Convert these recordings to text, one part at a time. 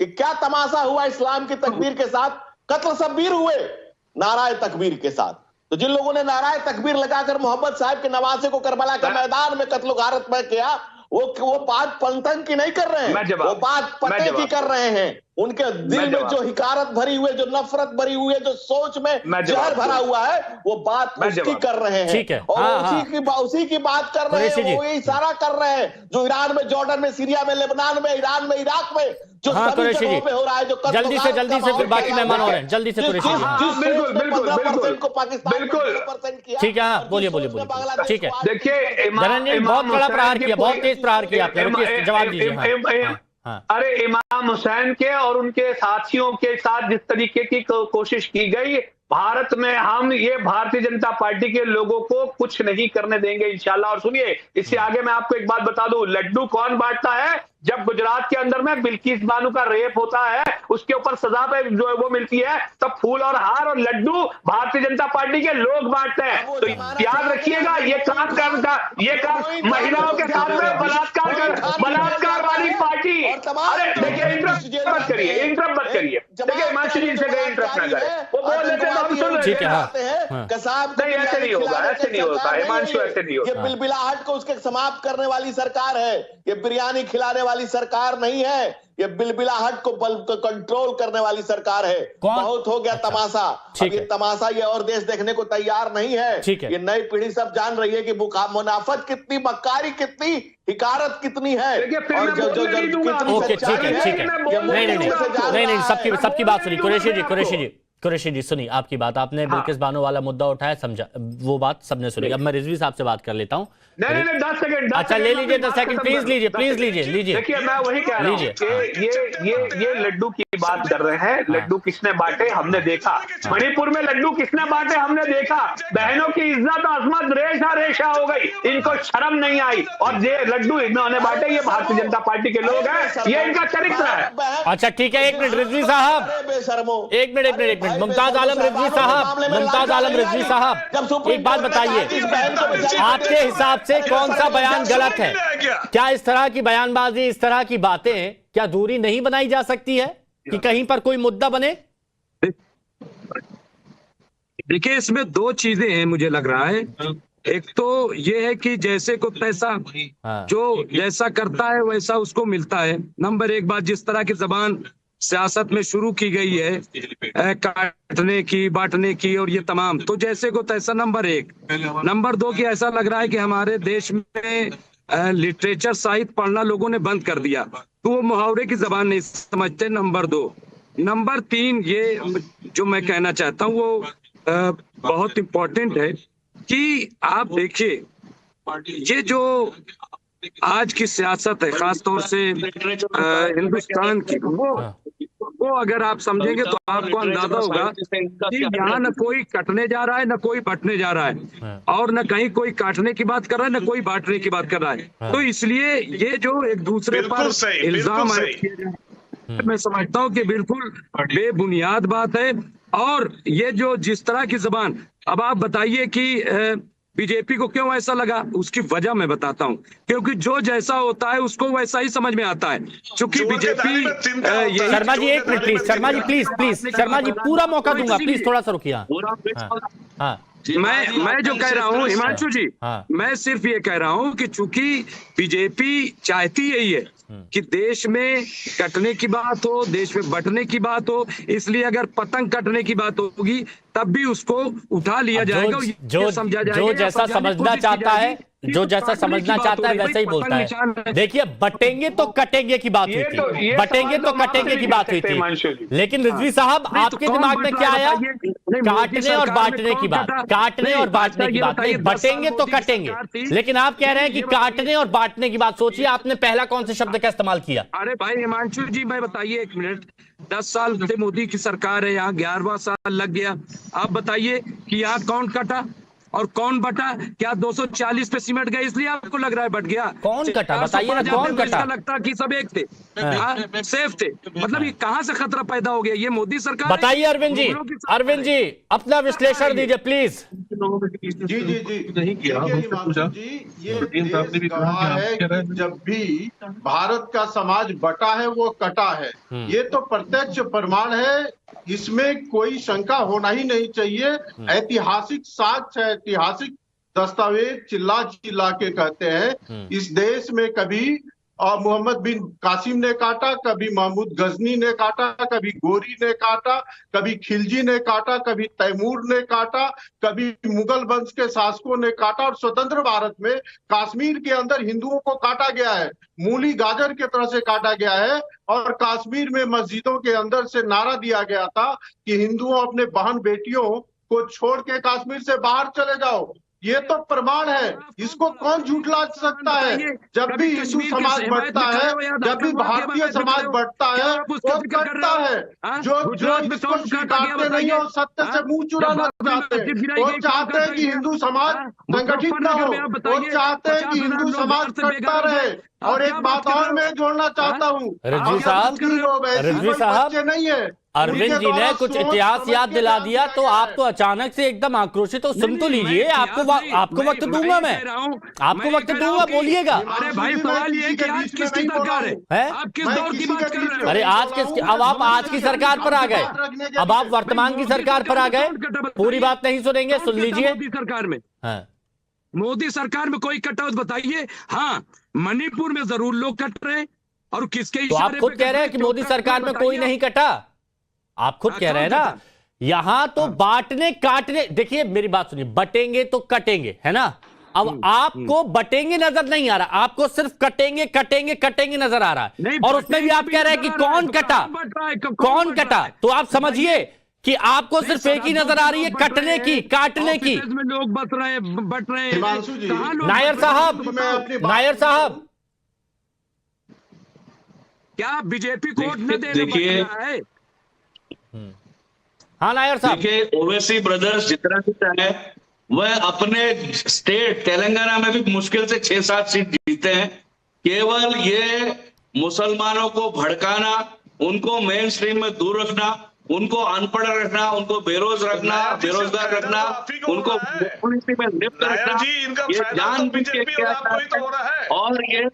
कि क्या तमाशा हुआ इस्लाम की तकबीर के साथ, कत्ल शब्बीर हुए नाराए तकबीर के साथ। तो जिन लोगों ने नाराए तकबीर लगाकर मोहम्मद साहब के नवासे को करबला के मैदान में कत्ल गारत में किया, वो बात पंतन की नहीं कर रहे हैं, वो बात पते की कर रहे हैं। उनके दिल में जो हिकारत भरी हुई, जो नफरत भरी हुई है, जो सोच में जहर भरा हुआ है, वो बात उसकी कर रहे हैं। और उसी की बात कर रहे हैं, वो इशारा कर रहे हैं जो ईरान में, जॉर्डन में, सीरिया में, लेबनान में, ईरान में, इराक में जो सभी जगहों पे हो रहा है, जो जल्दी से फिर बाकी मेहमान हो रहे हैं, जल्दी से कुरैशी बिल्कुल को पाकिस्तान बिल्कुल ठीक है। हाँ बोलिए ठीक है। देखिए धनंजय बहुत बड़ा प्रहार किया, बहुत तेज प्रहार किया आपने, जवाब दीजिए। अरे इमाम हुसैन के और उनके साथियों के साथ जिस तरीके की कोशिश की गई, भारत में हम ये भारतीय जनता पार्टी के लोगों को कुछ नहीं करने देंगे इंशाल्लाह। और सुनिए, इससे आगे मैं आपको एक बात बता दूं, लड्डू कौन बांटता है? जब गुजरात के अंदर में बिल्किस बानो का रेप होता है, उसके ऊपर सजा पे जो है वो मिलती है, तब फूल और हार और लड्डू भारतीय जनता पार्टी के लोग बांटते हैं। तो याद रखिएगा, ये काम महिलाओं के साथ में बलात्कार वाली पार्टी। अरे देखिए, इंटरप्ट मत करिए। देखिए हिमांशु जी से गए, इंटरप्ट ना करें, वो बोल लेते हैं, हम सुन रहे हैं। नहीं, ऐसे नहीं होगा हिमांशु, ऐसे नहीं होगा। ये बिलबिलाहट को उसके समाप्त करने वाली सरकार है, ये बिरयानी खिलाने वाली सरकार नहीं है, ये बिलबिलाहट को कंट्रोल करने वाली सरकार है। बहुत हो गया तमाशा, अब ये तमाशा ये और देश देखने को तैयार नहीं है। ये नई पीढ़ी सब जान रही है कि मुनाफत कितनी, मक्कारी कितनी, हिकारत कितनी है। और नहीं, सबकी बात सुनी। कुरैशी जी सुनिए, आपकी बात, आपने बिल्किस बानो वाला मुद्दा उठाया, समझा, वो बात सबने सुनी। अब मैं रिजवी साहब से बात कर लेता हूँ। नहीं 10 सेकंड। अच्छा ले लीजिए 10 सेकंड, प्लीज लीजिए। देखिए मैं वही कह रहा हूँ कि ये लड्डू की बात कर रहे हैं। लड्डू किसने बांटे हमने देखा, मणिपुर में लड्डू किसने बांटे हमने देखा। बहनों की इज्जत अजमत रेशा हो गई, इनको शर्म नहीं आई। और ये लड्डू इन्होंने बांटे, ये भारतीय जनता पार्टी के लोग हैं, ये इनका चरित्र है। अच्छा ठीक है, एक मिनट रिजवी साहब, एक मिनट मुमताज आलम रिजवी साहब, एक बात बताइए, आपके हिसाब से कौन सा बयान गलत है? क्या इस तरह की बयानबाजी, इस तरह की बातें, क्या दूरी नहीं बनाई जा सकती है कि कहीं पर कोई मुद्दा बने? देखिए, इसमें दो चीजें हैं मुझे लग रहा है। एक तो ये है कि जैसे को तैसा, जो जैसा करता है वैसा उसको मिलता है। नंबर एक बात, जिस तरह की जबान सियासत में शुरू की गई है, काटने की, बांटने की और ये तमाम, तो जैसे को तैसा नंबर एक। नंबर दो कि ऐसा लग रहा है कि हमारे देश में लिटरेचर, साहित्य पढ़ना लोगों ने बंद कर दिया, तो वो मुहावरे की जबान नहीं समझते। नंबर दो। नंबर तीन, ये जो मैं कहना चाहता हूँ वो बहुत इम्पोर्टेंट है कि आप देखिए, ये जो आज की सियासत है, खासतौर से हिंदुस्तान की, वो अगर आप समझेंगे तो आपको अंदाजा होगा कि यहाँ न कोई कटने जा रहा है, न कोई बंटने जा रहा है, और न कहीं कोई काटने की बात कर रहा है, न कोई बांटने की बात कर रहा है। तो इसलिए ये जो एक दूसरे पर इल्जाम है, मैं समझता हूँ कि बिल्कुल बेबुनियाद बात है। और ये जो जिस तरह की जबान, अब आप बताइए कि बीजेपी को क्यों ऐसा लगा, उसकी वजह मैं बताता हूं। क्योंकि जो जैसा होता है उसको वैसा ही समझ में आता है। क्योंकि बीजेपी शर्मा जी एक मिनट प्लीज, शर्मा जी पूरा मौका दूंगा, प्लीज थोड़ा सा रुकिए। मैं जो कह रहा हूँ हिमांशु जी, मैं सिर्फ ये कह रहा हूँ कि चूंकि बीजेपी चाहती यही है कि देश में कटने की बात हो, देश में बंटने की बात हो, इसलिए अगर पतंग कटने की बात होगी तब भी उसको उठा लिया जाएगा, जो समझा जाएगा, जो जैसा समझना चाहता है, जो जैसा समझना चाहता है वैसा ही बोलता है। देखिए, बटेंगे तो कटेंगे की बात हुई थी, बटेंगे तो कटेंगे की बात हुई थी, लेकिन रिजवी साहब आपके दिमाग में क्या आया? काटने और बांटने की बात, काटने और बांटने की बात, बटेंगे तो कटेंगे, लेकिन आप कह रहे हैं कि काटने और बांटने की बात। सोचिए आपने पहला कौन से शब्द का इस्तेमाल किया? अरे भाई हिमांशु जी, मैं बताइए एक मिनट, 10 साल से मोदी की सरकार है, यहाँ 11वां साल लग गया। आप बताइए कि यहाँ कौन कटा? और कौन बटा? क्या 240 पे सिमट गए इसलिए आपको लग रहा है बट गया? कौन कटा बताइए ना, कौन कटा? लगता कि सब एक थे, सेफ थे। मतलब ये कहां से खतरा पैदा हो गया? ये मोदी सरकार। बताइए अरविंद जी, अरविंद जी अपना विश्लेषण दीजिए प्लीज। जी जी जी नहीं किया जी, ये गवाह है कि जब भी भारत का समाज बटा है वो कटा है, ये तो प्रत्यक्ष प्रमाण है, इसमें कोई शंका होना ही नहीं चाहिए। ऐतिहासिक साक्ष्य, ऐतिहासिक दस्तावेज चिल्ला चिल्ला के कहते हैं इस देश में कभी मोहम्मद बिन कासिम ने काटा, कभी महमूद गजनी ने काटा, कभी गोरी ने काटा, कभी खिलजी ने काटा, कभी तैमूर ने काटा, कभी मुगल वंश के शासकों ने काटा, और स्वतंत्र भारत में कश्मीर के अंदर हिंदुओं को काटा गया है, मूली गाजर की तरह से काटा गया है। और कश्मीर में मस्जिदों के अंदर से नारा दिया गया था कि हिंदुओं अपने बहन बेटियों को छोड़ के कश्मीर से बाहर चले जाओ। ये तो प्रमाण है, इसको कौन झूठला सकता है? जब भी हिंदू समाज बढ़ता है, जब भी भारतीय समाज बढ़ता है, वो करता है। जो इसको स्वीकारते नहीं हो, सत्य से मुंह चुराना चाहते हैं, वो चाहते हैं कि हिंदू समाज संगठित न हो, वो चाहते हैं कि हिंदू समाज कटता रहे। और एक बात और मैं जोड़ना चाहता हूँ, रिजवी साहब नहीं है, अरविंद जी ने कुछ इतिहास याद दिला दिया तो आप तो अचानक से एकदम आक्रोशित हो। सुन तो लीजिए, आपको वक्त दूंगा, मैं आपको वक्त दूंगा, बोलिएगा। अरे भाई सवाल ये है कि आज किसकी सरकार है? आप किस दौर की बात कर रहे हो? अरे आज किसकी? अब आप आज की सरकार पर आ गए, अब आप वर्तमान की सरकार पर आ गए। पूरी बात नहीं सुनेंगे, सुन लीजिए। मोदी सरकार में, मोदी सरकार में कोई कटौत बताइए। हाँ, मणिपुर में जरूर लोग कट रहे हैं, और किसके? तो आप खुद कह रहे हैं कि मोदी सरकार में कोई नहीं कटा, आप खुद कह रहे हैं ना। यहां तो बांटने काटने, देखिए मेरी बात सुनिए, बटेंगे तो कटेंगे, है ना। अब आपको बटेंगे नजर नहीं आ रहा, आपको सिर्फ कटेंगे कटेंगे कटेंगे नजर आ रहा है। और उसमें भी आप कह रहे हैं कि कौन कटा, कौन कटा। तो आप समझिए कि आपको सिर्फ एक ही नजर आ रही है, कटने की, काटने की। लोग बट रहे हैं। नायर साहब, नायर साहब, क्या बीजेपी को वोट न देने है? हाँ नायर साहब, देखिए ओवैसी ब्रदर्स जितना भी है वह अपने स्टेट तेलंगाना में भी मुश्किल से 6-7 सीट जीते हैं। केवल ये मुसलमानों को भड़काना, उनको मेन स्ट्रीम में दूर रखना, उनको अनपढ़ रखना, उनको बेरोजगार रखना, उनको में लिप्त रखना, ये जानबूझ के क्या है, और ये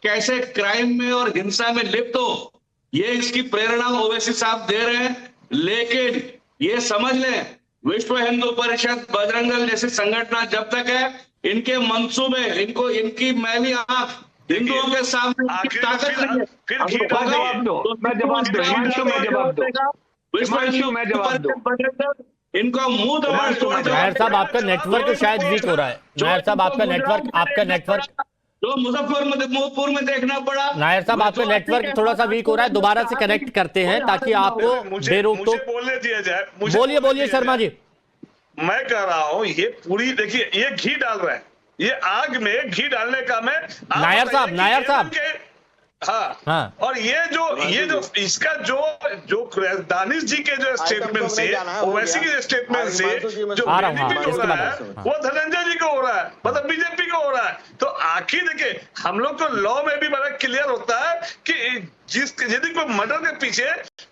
कैसे क्राइम में और हिंसा में लिप्त हो, ये इसकी प्रेरणा ओवैसी साहब दे रहे हैं। लेकिन ये समझ लें, विश्व हिंदू परिषद, बजरंग दल जैसी संगठन जब तक है, इनके मंसूबे, इनको इनकी मैली आंख हिंदुओं के सामने ताकत नहीं है। इनका मुंह दबा। नायर साहब आपका नेटवर्क शायद वीक हो रहा है। नायर साहब आपका नेटवर्क जो मुजफ्फरपुर में देखना पड़ा। नायर साहब आपका नेटवर्क थोड़ा सा वीक हो रहा है, दोबारा से कनेक्ट करते हैं ताकि आपको बेरोक तो बोलने दिया जाए। बोलिए शर्मा जी। मैं कह रहा हूँ ये पूरी, देखिए ये घी डाल रहा है, ये आग में घी डालने का मैं नायर साहब हाँ। और ये जो इसका जो दानिश जी के जो स्टेटमेंट से, ओवैसी के स्टेटमेंट से जो बेनिफिट हो रहा है वो धनंजय जी को हो रहा है, मतलब बीजेपी को हो रहा है। तो आखिर देखिए, हम लोग को लॉ में भी बड़ा क्लियर होता है कि यदि कोई मर्डर के पीछे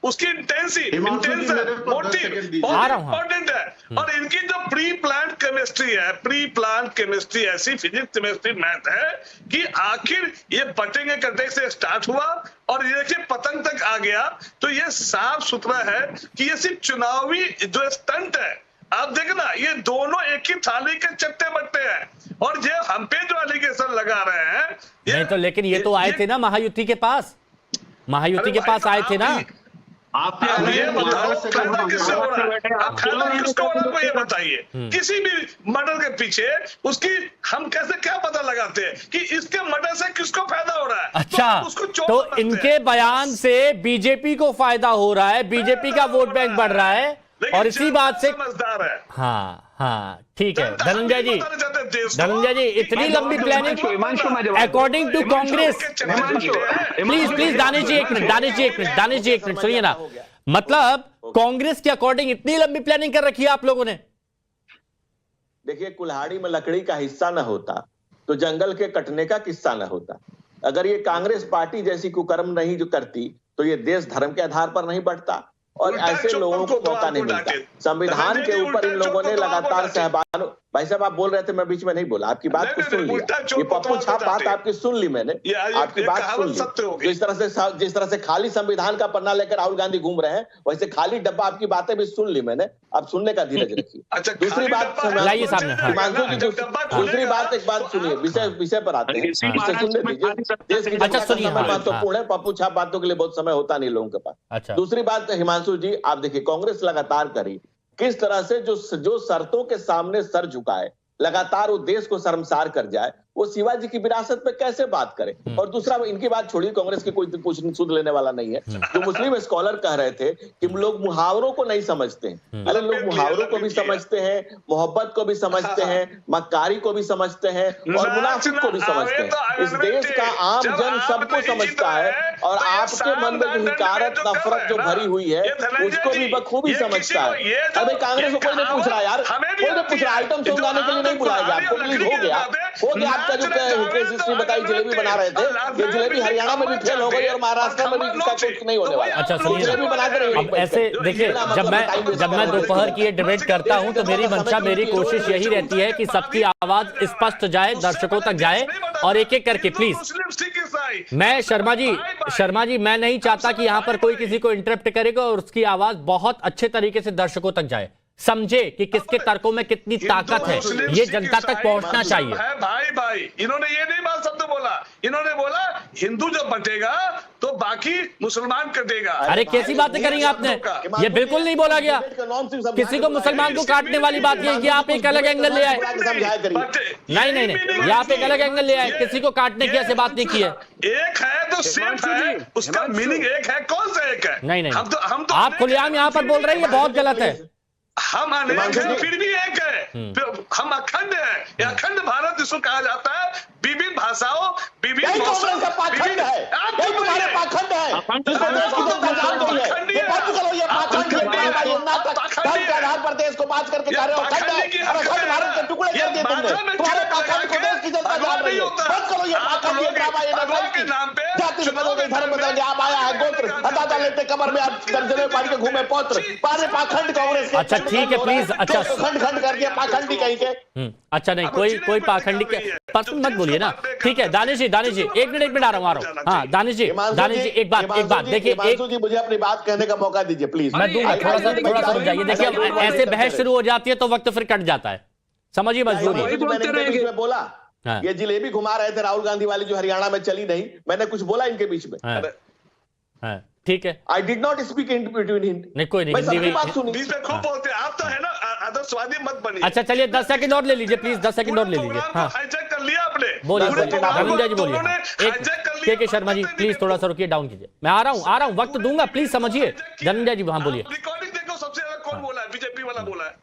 उसकी इंटेंशन मोटिव बहुत इंपॉर्टेंट है। और इनकी जो प्री प्लान केमिस्ट्री ऐसी फिजिक्स केमिस्ट्री मैथ है कि आखिर ये बटेंगे कटे से स्टार्ट हुआ और ये देखिए पतंग तक आ गया। तो ये साफ सुथरा है कि ये सिर्फ चुनावी जो स्टंट है। आप देखना, ये दोनों एक ही थाली के चट्टे बट्टे हैं, और ये हम पे जो एलिगेशन लगा रहे हैं नहीं तो, लेकिन ये तो आए थे ना महायुति के पास, महायुति के पास आए थे ना। आप ये बताओ किससे हो रहा है, आप किसको हो रहा है ये बताइए। किसी भी मर्डर के पीछे उसकी हम कैसे क्या पता लगाते हैं कि इसके मर्डर से किसको फायदा हो रहा है। अच्छा, तो इनके बयान से बीजेपी को फायदा हो रहा है, बीजेपी का वोट बैंक बढ़ रहा है, और इसी बात से समझदार है। हाँ ठीक है धनंजय जी, इतनी लंबी planning according to Congress. Please Danish ji एक मिनट सुनिए ना। मतलब कांग्रेस के अकॉर्डिंग इतनी लंबी प्लानिंग कर रखी है आप लोगों ने? देखिए, कुल्हाड़ी में लकड़ी का हिस्सा न होता तो जंगल के कटने का किस्सा न होता। अगर ये कांग्रेस पार्टी जैसी कुकर्म नहीं जो करती तो ये देश धर्म के आधार पर नहीं बढ़ता और ऐसे लोगों को मौका नहीं मिलता। संविधान के ऊपर इन लोगों ने लगातार सहबान। भाई साहब, आप बोल रहे थे, मैं बीच में नहीं बोला, आपकी बात को सुन लिया। ये पप्पू छाप बात आपकी सुन ली मैंने, आपकी बात सुन ली। जिस तरह से खाली संविधान का पन्ना लेकर राहुल गांधी घूम रहे हैं, वैसे खाली डब्बा आपकी बातें भी सुन ली मैंने। आप सुनने का धीरज रखिए। दूसरी बात हिमांशु जी, दूसरी बात, एक बात सुनिए, विषय पर आते हैं, विषय सुनने दीजिए। देश की महत्वपूर्ण है, पप्पू छाप बातों के लिए बहुत समय होता नहीं लोगों के पास। दूसरी बात हिमांशु जी, आप देखिए, कांग्रेस लगातार करी किस तरह से जो शर्तों के सामने सर झुकाए, लगातार वो देश को शर्मसार कर जाए, वो शिवाजी की विरासत पे कैसे बात करे। और दूसरा, इनकी बात छोड़िए, कांग्रेस की कोई कुछ सुध लेने वाला नहीं है। जो मुस्लिम स्कॉलर कह रहे थे कि लोग मुहावरों को नहीं समझते हैं, अरे लोग मुहावरों को भी समझते हैं, मोहब्बत को भी समझते हैं, मक्कारी को भी समझते हैं और मुनाफिक को भी समझते हैं। इस देश का आम जन सबको समझता है और आपके मन में जो हिकारत, नफरत जो भरी हुई है उसको भी बखूबी समझता है। अभी कांग्रेस को कोई नहीं पूछ रहा यार, कोई नहीं पूछ रहा, आइटम सॉन्ग गाने के लिए नहीं बुलाया गया आपको, प्लीज हो गया। आपका जो केस हिस्ट्री बताई, जलेबी बना रहे थे, ये जलेबी हरियाणा में भी फेल हो गई और महाराष्ट्र में भी इसका कुछ नहीं होने वाला। अच्छा सुनिए, जलेबी बनाकर अब ऐसे देखिए, जब मैं दोपहर की ये डिबेट करता हूं तो मेरी मंशा, मेरी कोशिश यही रहती है कि सबकी आवाज स्पष्ट जाए, दर्शकों तक जाए और एक एक करके प्लीज। मैं शर्मा जी, मैं नहीं चाहता कि यहां पर कोई किसी को इंटरप्ट करेगा और उसकी आवाज बहुत अच्छे तरीके से दर्शकों तक जाए, समझे कि किसके तर्कों में कितनी ताकत है, ये जनता तक पहुंचना चाहिए। भाई इन्होंने ये नहीं बात शब्द बोला, इन्होंने बोला हिंदू जब बटेगा तो बाकी मुसलमान कटेगा। अरे कैसी बातें करी आपने, ये बिल्कुल नहीं बोला गया। किसी को मुसलमान को काटने वाली बात ये कि आप एक अलग एंगल ले आए। नहीं, आप एक अलग एंगल ले आए, किसी को काटने की ऐसे बात नहीं की है। एक है तो सिर्फ है, उसका मीनिंग एक है, कौन सा एक है? नहीं, हम तो आप खुलेआम यहाँ पर बोल रहे हैं, ये बहुत गलत है। हम अनेक हैं फिर भी एक है, हम अखंड है। अखंड भारत जिसको कहा जाता है, विभिन्न भाषाओं, विभिन्न मौसम, पाखंड है, तुम्हारे पाखंड है, आधार पर देश को बात करके जा रहे हो, अखंड भारत के टुकड़े कर दिए तुमने। तुम्हारे पाखंड को देश की जनता जान रही है। बंद करो ये पाखंड, ये ड्रामा, ये नफरत नाम पे जाति से बदल गई, धर्म बदल गया, आप आया है गोत्र, अदाता लेते कमर में, आप दर्जनों पार्टी के घूमे पौत्र, पारे पाखंड कांग्रेस। अच्छा ठीक है, प्लीज। अच्छा खंड करके पाखंडी कहीं के। अच्छा नहीं, कोई पाखंडी के पर्सन मत बोलिए ना। ठीक है दानिश जी, एक मिनट आ रहा हूँ। हाँ दानिश जी, एक बात देखिए, मुझे अपनी बात कहने का मौका दीजिए प्लीज। मैं दूंगा, थोड़ा सा रुक जाइए। देखिए ऐसे बहस शुरू हो जाती है तो वक्त फिर कट जाता है, समझिए मजबूरी। बोला ये जलेबी घुमा रहे थे राहुल गांधी वाली जो हरियाणा में चली नहीं, मैंने कुछ बोला इनके बीच में? ठीक है, I did not speak in between him. नहीं कोई नहीं, हिंदी में खूब बोलते हैं आप तो, है ना, आदर्शवादी मत बनिए। अच्छा चलिए 10 सेकंड और ले लीजिए प्लीज, 10 सेकंड और ले लीजिए। हाँ हाईजैक कर लिया आपने, बोलिए धनंजय जी बोलिए। के शर्मा जी प्लीज थोड़ा सा रुकिए, डाउन कीजिए। मैं आ रहा हूँ, वक्त दूंगा, प्लीज समझिए। धनंजय जी हाँ बोलिए। रिकॉर्डिंग देखो, सबसे ज्यादा कौन बोला है? बीजेपी वाला बोला है।